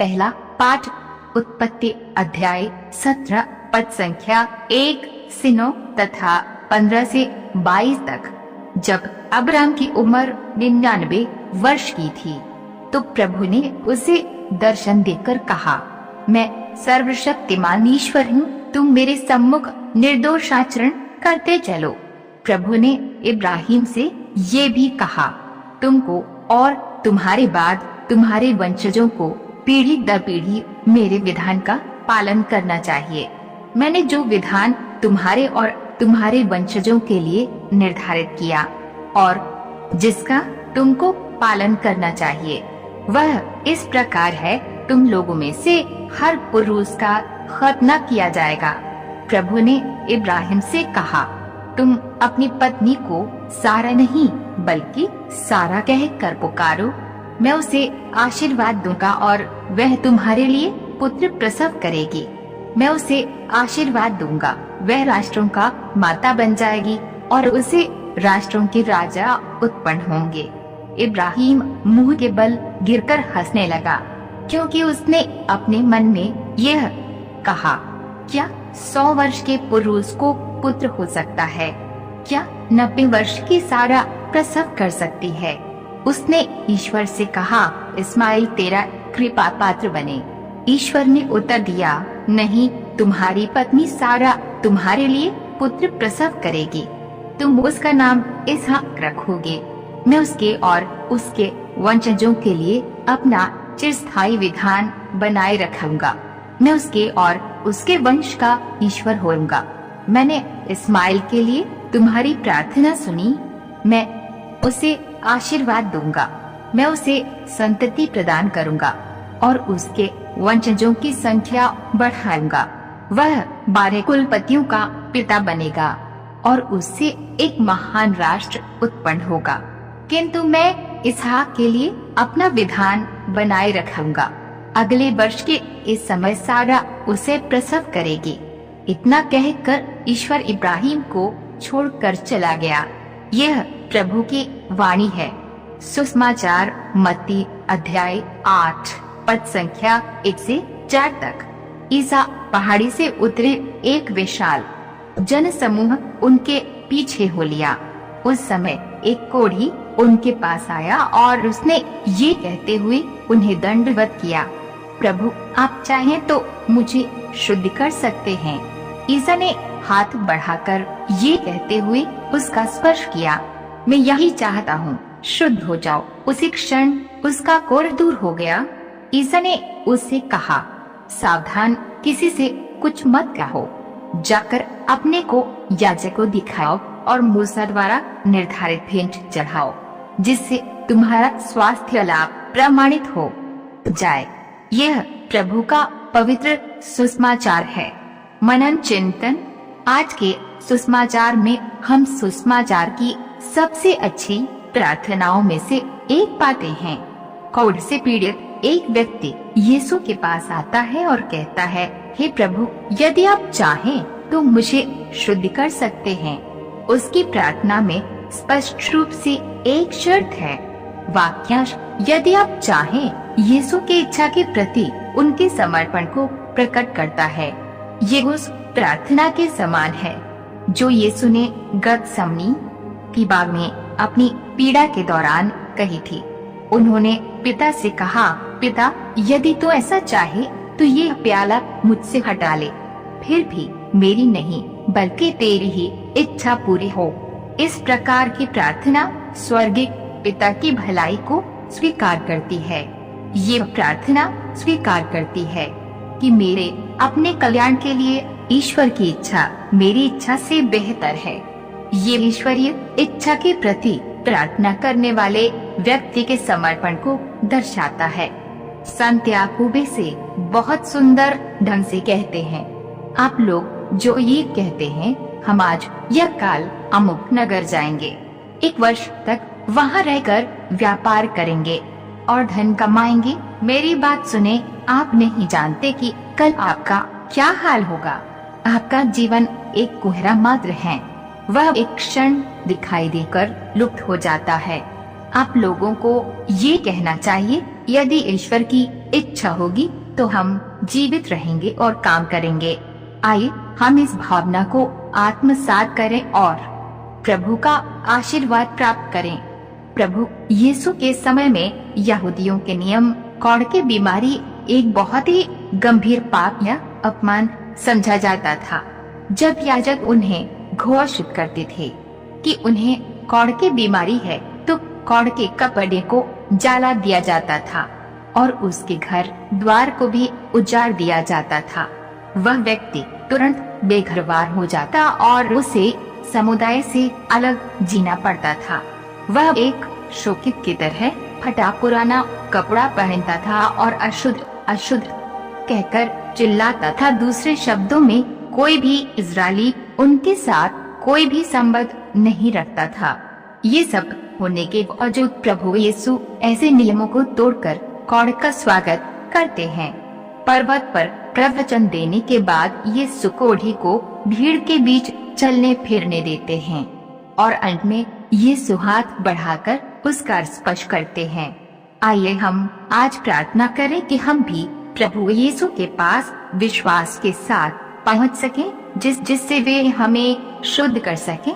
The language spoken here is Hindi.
पहला पाठ उत्पत्ति अध्याय 17 पद संख्या 1 से 9 तथा 15 से 22 तक। जब अब्राम की उम्र 99 वर्ष की थी तो प्रभु ने उसे दर्शन देकर कहा, मैं सर्वशक्तिमान ईश्वर हूँ, तुम मेरे सम्मुख निर्दोष आचरण करते चलो। प्रभु ने इब्राहिम से ये भी कहा, तुमको और तुम्हारे बाद तुम्हारे वंशजों को पीढ़ी दर पीढ़ी मेरे विधान का पालन करना चाहिए। मैंने जो विधान तुम्हारे और तुम्हारे वंशजों के लिए निर्धारित किया और जिसका तुमको पालन करना चाहिए, वह इस प्रकार है, तुम लोगों में से हर पुरुष का खतना किया जाएगा। प्रभु ने इब्राहिम से कहा, तुम अपनी पत्नी को सारा नहीं बल्कि सारा कह कर पुकारो, मैं उसे आशीर्वाद दूंगा और वह तुम्हारे लिए पुत्र प्रसव करेगी। मैं उसे आशीर्वाद दूंगा, वह राष्ट्रों का माता बन जाएगी और उसे राष्ट्रों के राजा उत्पन्न होंगे। इब्राहिम मुंह के बल गिरकर हंसने लगा, क्योंकि उसने अपने मन में यह कहा, क्या 100 वर्ष के पुरुष को पुत्र हो सकता है? क्या 90 वर्ष की सारा प्रसव कर सकती है? उसने ईश्वर से कहा, इस्माइल तेरा कृपा पात्र बने। ईश्वर ने उत्तर दिया, नहीं, तुम्हारी पत्नी सारा तुम्हारे लिए पुत्र प्रसव करेगी, तुम उसका नाम इसहाक रखोगे। मैं उसके और उसके वंशजों के लिए अपना चिरस्थायी विधान बनाए रखूंगा। मैं उसके और उसके वंश का ईश्वर होऊंगा। मैंने इस्माइल के लिए तुम्हारी प्रार्थना सुनी, मैं उसे आशीर्वाद दूंगा, मैं उसे संतति प्रदान करूंगा और उसके वंशजों की संख्या बढ़ाऊंगा। वह 12 कुलपतियों का पिता बनेगा और उससे एक महान राष्ट्र उत्पन्न होगा। किंतु मैं इसहाक के लिए अपना विधान बनाए रखूंगा। अगले वर्ष के इस समय सारा उसे प्रसव करेगी। इतना कहकर ईश्वर इब्राहिम को छोड़कर चला गया। यह प्रभु की वाणी है। सुसमाचार मत्ती अध्याय 8 पद संख्या 1 से 4 तक। ईसा पहाड़ी से उतरे, एक विशाल जन समूह उनके पीछे हो लिया। उस समय एक कोढ़ी उनके पास आया और उसने ये कहते हुए उन्हें दंडवत किया, प्रभु आप चाहें तो मुझे शुद्ध कर सकते हैं। ईसा ने हाथ बढ़ाकर ये कहते हुए उसका स्पर्श किया, मैं यही चाहता हूँ, शुद्ध हो जाओ। उसी क्षण उसका कोढ़ दूर हो गया। ईसा ने उससे कहा, सावधान, किसी से कुछ मत कहो, जाकर अपने को याजक को दिखाओ और मूसा द्वारा निर्धारित भेंट चढ़ाओ, जिससे तुम्हारा स्वास्थ्य लाभ प्रमाणित हो जाए। यह प्रभु का पवित्र सुसमाचार है। मनन चिंतन। आज के सुसमाचार में हम सुसमाचार की सबसे अच्छी प्रार्थनाओं में से एक पाते हैं। कोढ़ से पीड़ित एक व्यक्ति यीशु के पास आता है और कहता है, हे प्रभु, यदि आप चाहें तो मुझे शुद्ध कर सकते हैं। उसकी प्रार्थना में स्पष्ट रूप से एक शर्त है। वाक्यांश यदि आप चाहें यीशु की इच्छा के प्रति उनके समर्पण को प्रकट करता है। ये उस प्रार्थना के समान है जो यीशु ने गतसमनी की बाग में अपनी पीड़ा के दौरान कही थी। उन्होंने पिता से कहा, पिता, यदि तू ऐसा चाहे तो ये प्याला मुझसे हटा ले, फिर भी मेरी नहीं बल्कि तेरी ही इच्छा पूरी हो। इस प्रकार की प्रार्थना स्वर्गीय पिता की भलाई को स्वीकार करती है। ये प्रार्थना स्वीकार करती है कि मेरे अपने कल्याण के लिए ईश्वर की इच्छा मेरी इच्छा से बेहतर है। ये ईश्वरीय इच्छा के प्रति प्रार्थना करने वाले व्यक्ति के समर्पण को दर्शाता है। संत याकूबे से बहुत सुंदर ढंग से कहते हैं, आप लोग जो ये कहते हैं, हम आज यह काल अमुक नगर जाएंगे, 1 वर्ष तक वहाँ रहकर व्यापार करेंगे और धन कमाएंगे। मेरी बात सुने, आप नहीं जानते कि कल आपका क्या हाल होगा। आपका जीवन एक कोहरा मात्र है, वह एक क्षण दिखाई देकर लुप्त हो जाता है। आप लोगों को ये कहना चाहिए, यदि ईश्वर की इच्छा होगी तो हम जीवित रहेंगे और काम करेंगे। आइए हम इस भावना को आत्मसात करें और प्रभु का आशीर्वाद प्राप्त करें। प्रभु यीशु के समय में यहूदियों के नियम कौड़ की बीमारी एक बहुत ही गंभीर पाप या अपमान समझा जाता था। जब याजक उन्हें घोषित करते थे कि उन्हें कौड़ की बीमारी है, तो कौड़ के कपड़े को जला दिया जाता था और उसके घर द्वार को भी उजाड़ दिया जाता था। वह व्यक्ति तुरंत बेघरवार हो जाता और उसे समुदाय से अलग जीना पड़ता था। वह एक शोकित की तरह फटा पुराना कपड़ा पहनता था और अशुद्ध अशुद्ध कहकर चिल्लाता था। दूसरे शब्दों में, कोई भी इजरायली उनके साथ कोई भी संबंध नहीं रखता था। ये सब होने के बावजूद प्रभु यीशु ऐसे नियमों को तोड़कर कौड़ का स्वागत करते हैं। पर्वत पर प्रवचन देने के बाद यीशु कोढ़ी को भीड़ के बीच चलने फिरने देते हैं और अंत में यीशु हाथ बढ़ाकर उसका स्पर्श करते हैं। आइए हम आज प्रार्थना करें कि हम भी प्रभु यीशु के पास विश्वास के साथ पहुंच सकें, जिससे वे हमें शुद्ध कर सकें